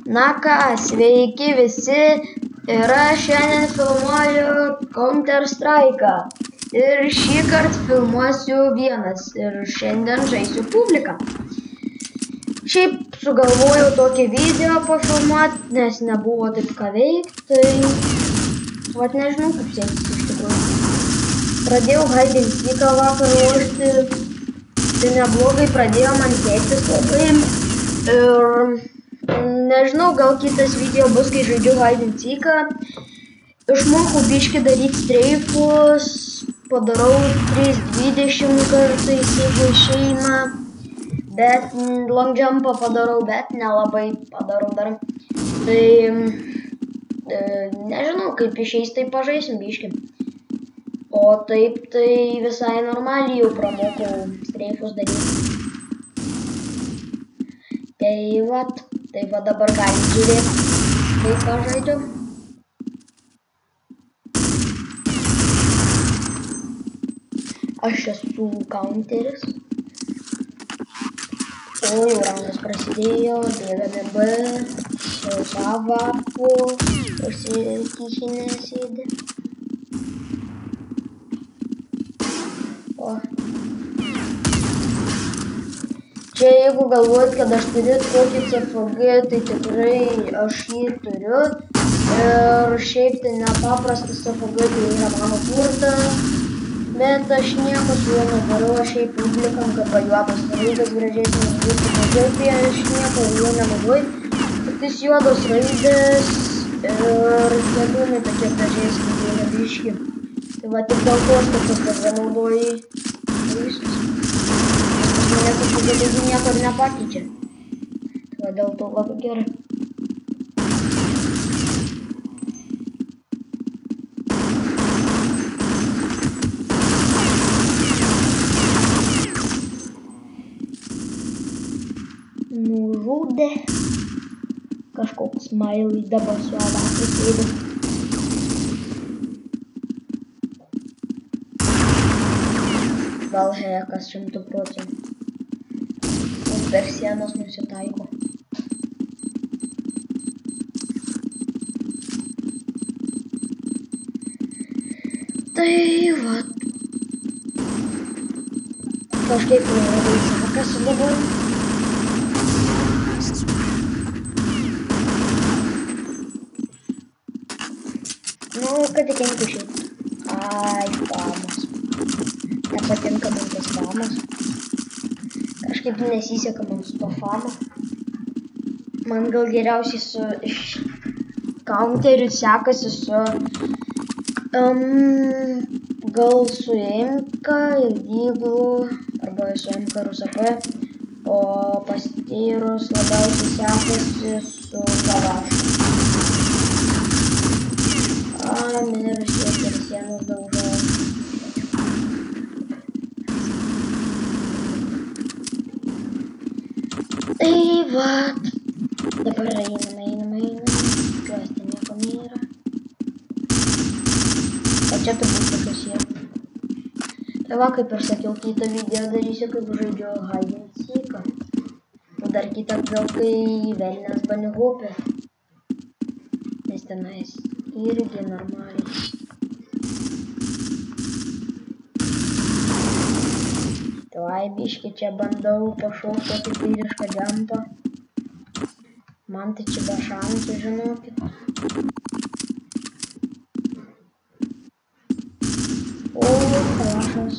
Na ką, sveiki visi ir aš šiandien filmuoju Counter Strike'ą. Ir šį kartą filmuosiu vienas ir šiandien žaisiu publiką. Šiaip sugalvojau tokį video pafilmuoti, nes nebuvo taip ką veikti, tai vat nežinau kaip seksis iš tikrųjų. Pradėjau hide and seeką vakar lošti, tai neblogai pradėjo man sektis labai. Ir nežinau, gal kitas video bus, kai žaidžiu hide and seeką. Išmokau biškį daryti streifus, padarau 3-20 kartais, jeigu išeina. Bet long jumpą padarau, bet nelabai padarau dar. Tai nežinau, kaip išeis, tai pažaisim biškį. O taip, tai visai normaliai jau pramokau streifus daryti. Tai va dabar galim žiūrėti, kaip pažaidžiu. Aš esu counteris. O jau raundas prasidėjo, bėgame B, su savapu, užsikichinė sėdi. O. Čia jeigu galvojat, kad aš turiu kokį CFG, tai tikrai aš jį turiu. Ir šiaip tai nepaprastas CFG, tai yra mano turtas. Bet aš nieko su juo nedarau, aš šiaip publikam, kad pajuodos raidas gražesnis būtų mažiau, tai aš nieko juo nenaudoju. Tik tais juodos raidės ir kėdūnai tokie gražesni, tai yra biški. Tai va tik dėl to aš tokius CFG naudoju. Mane kažkokie daugiau nieko ir nepakeičia. Tai va dėl to labai gerai. Nužudė. Kažkoks smiley dabar su avaku sėdi. Gal hekas 100%. Per sienas nusitaiko. Tai vat. Kažkaip labai sekasi dabar. Nu, kad įkenkiu šiaip. Ai, spamas. Nepatinka man tas spamas. Kažkaip nesiseka man su to fama. Man gal geriausiai su counteriu sekasi su gal su MK ir Diglu arba su MK ir USP, o pastyrus labiausiai sekasi su Kalašu. Mirus ir sienos daužau. Tai vat, dabar einame, tikiuosi nieko nėra. O čia turbūt tokios yra. Tai va, kaip ir sakiau, kitą video darysiu, kaip žaidžiu hide and seeką. O dar kitą gal kai velnias bunny hopė. Nes tenais irgi normaliai. Tai biški čia bandau pašaukti tokį vyrišką jumpą. Man tai čia be šansų, žinokit. O, Kalašas.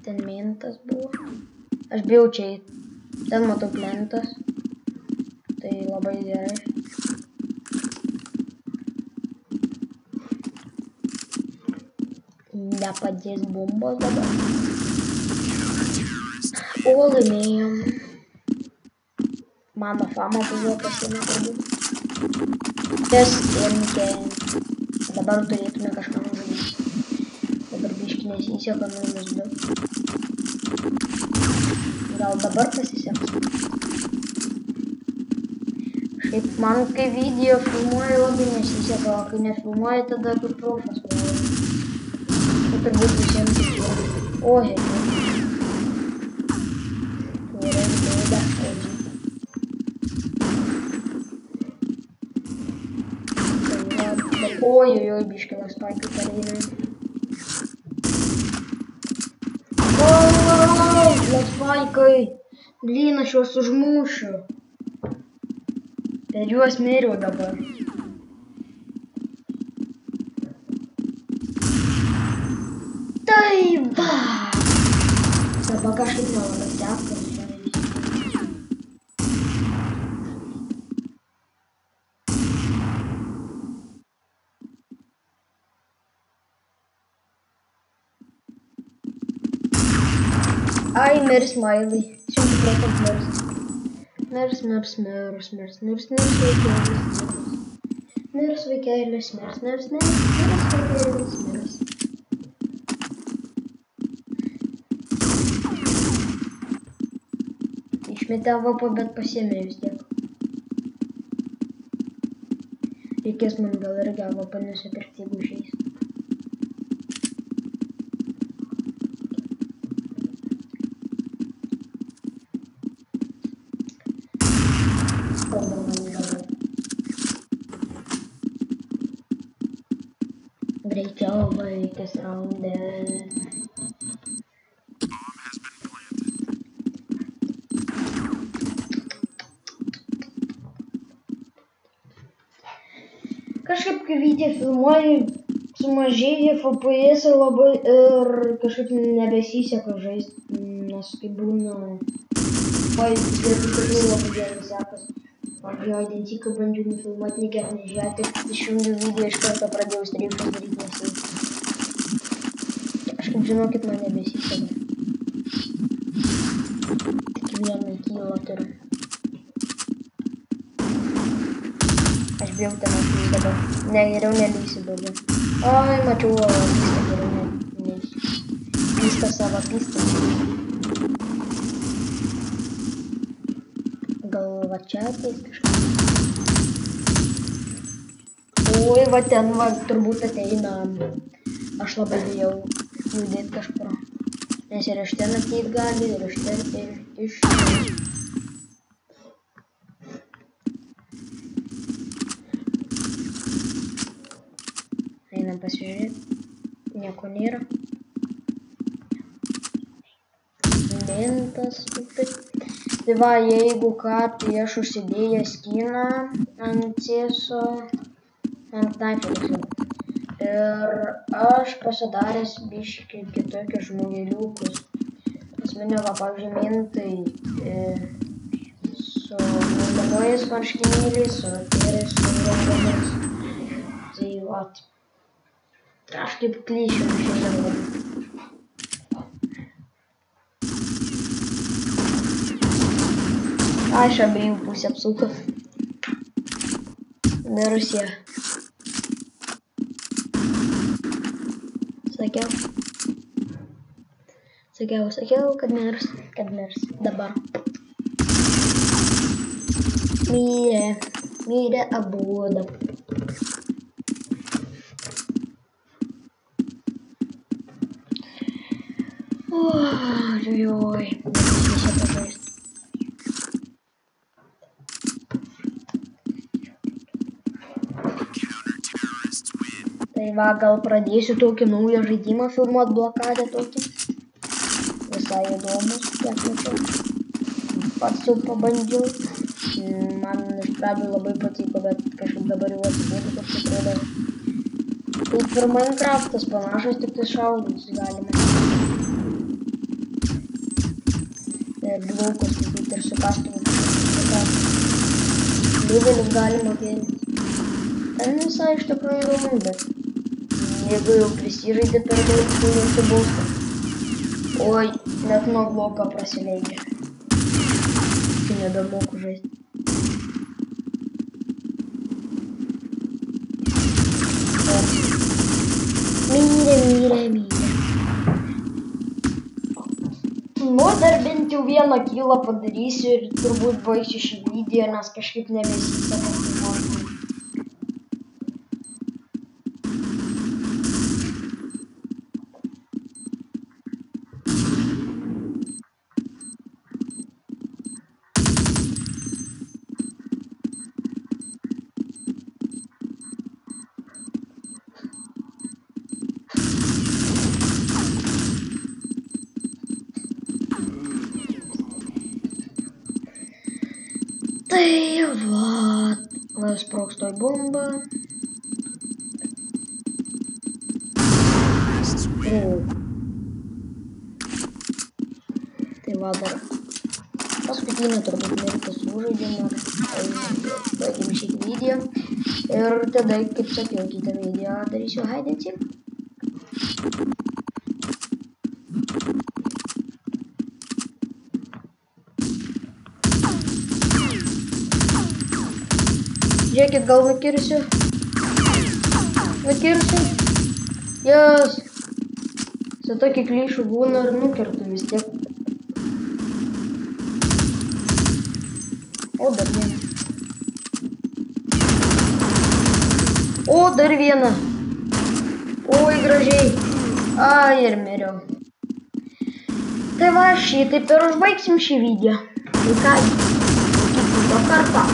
Ten mintas buvo. Aš bijau čia į. Ten matau plentas. Tai labai gerai. Nepadės bombos dabar. O, laimėjom. Mano fama buvo pasiėmė turbūt. Testinke. Dabar turėtume kažką nužudyti. Dabar biški nesiseka -2. Gal dabar pasiseks. Šiaip man kai video filmuoju labai nesiseka, o kai nefilmuoju tada kaip profas. turbūt visiems Oi, oi, biškai laspaikai pareina. Laspaikai. Blyn, aš juos užmušiu. Per juos miriau dabar. Tai va. Dabar kažkaip nelabai sekasi. Ai, mirs Mailai. 100% mirs. Mirs vaikelis, mirs vaikelis, mirs. Išmetė vapą, bet pasiėmė vis tiek. Reikės man gal irgi vapą nusipirkti, jeigu išeis. Greičiau baigtis raunde. Kažkaip kai video filmuoji, sumažėja FPS labai ir kažkaip nebesiseka žaisti, nes kai būna pavyzdžiui, tikrai labai gerai sekas. Pavyzdžiui, identiką bandžiau nufilmuoti, nikiek nežiūrėti, išjungiu video iš karto pradėjau streifus daryti nesėti. Kažkaip žinokit, man nebesiseka. Tik vieną kylą turiu. Aš bijau ten ateis dabar. Ne, geriau nelysiu daugiau. Oi, mačiau, pistą geriau nelysiu. Pistą savo pistą. Gal va čia ateis kažkas. Oi, va ten va turbūt ateina. Aš labai bijau judėti kažkur. Nes ir iš ten ateit gali, ir iš ten, ir iš ten. Einam pasižiūrėti. Nieko nėra. Lentas, upė. Tai va, jeigu ką, tai aš užsidėjęs skiną ant cėso, ant naifelių. Ir aš pasidaręs biškį kitokius žmogeliukus. Asmenio, va, pavyzdžiui, mintai su mėlynojais marškinėliais, su tėrais, su raudonis. Tai va, aš kaip klyšiu šiandien. Aš abiejų pusę apsuko. Mirusė. Sakiau, kad mirs. Dabar. Mirė abudu. Oi. Tai va, gal pradėsiu tokį naują žaidimą filmuot, blokadę tokį. Visai įdomus, kiek mačiau. Pats jau pabandžiau. Man iš pradžių labai patiko, bet kažkaip dabar jau atsibėdu, kad atrodo. Kaip ir Minecraftas panašus, tik tai šaudus galima. Ir blokus, kaip ir su kastuvu. Levelius galima kelti. Ten visai iš tikrųjų įdomu, bet jeigu jau prisižaidė per daug, tai nesibausta. Oi, net nuo bloką prasileidžia. Tai nebemoku žaisti. Mirė. Nu, dar bent jau vieną kylą padarysiu ir turbūt baigsiu šį video, nes kažkaip nebesiseka. Tai va sprogs toj bomba. Tai va dar paskutinį turbūt mirtį sužaidėm ir baigėm šį video. Ir tada, kaip sakiau, kitą video darysiu hide and seek. Žiūrėkit, gal nukirsiu. Jas. Su tokį klyšų būna ir nukirtu vis tiek. O, dar vieną. O, dar vieną. Oi, gražiai. Ai, ir miriau. Tai va, šitaip ir užbaigsim šį video. Tai ką, iki kito karto.